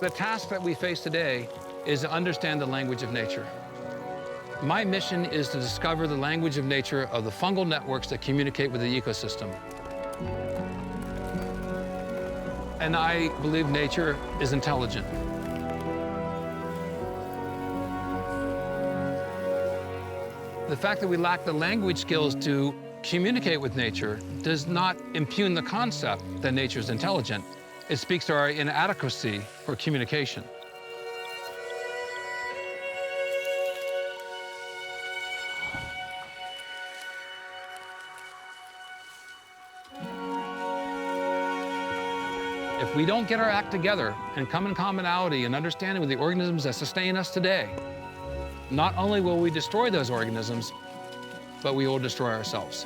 The task that we face today is to understand the language of nature. My mission is to discover the language of nature of the fungal networks that communicate with the ecosystem. And I believe nature is intelligent. The fact that we lack the language skills to communicate with nature does not impugn the concept that nature is intelligent. It speaks to our inadequacy for communication. If we don't get our act together and come in commonality and understanding with the organisms that sustain us today, not only will we destroy those organisms, but we will destroy ourselves.